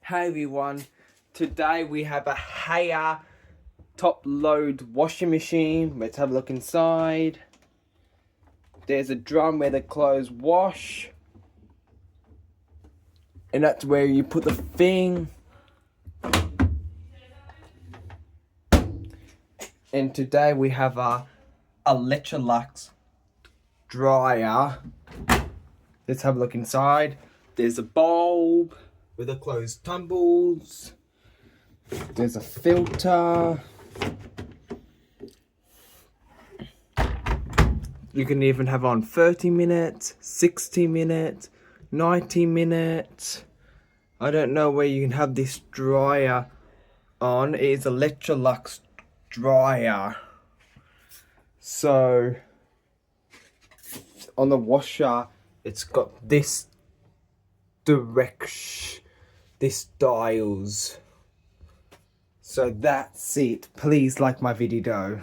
Hey everyone, today we have a Haya top load washing machine. Let's have a look inside. There's a drum where the clothes wash, and that's where you put the thing. And today we have a Electrolux dryer. Let's have a look inside. There's a bulb where the clothes tumbles. There's a filter. You can even have on 30 minutes, 60 minutes, 90 minutes. I don't know where you can have this dryer on. It is Electrolux dryer. So on the washer, it's got this direction, this dials. So that's it. Please like my video.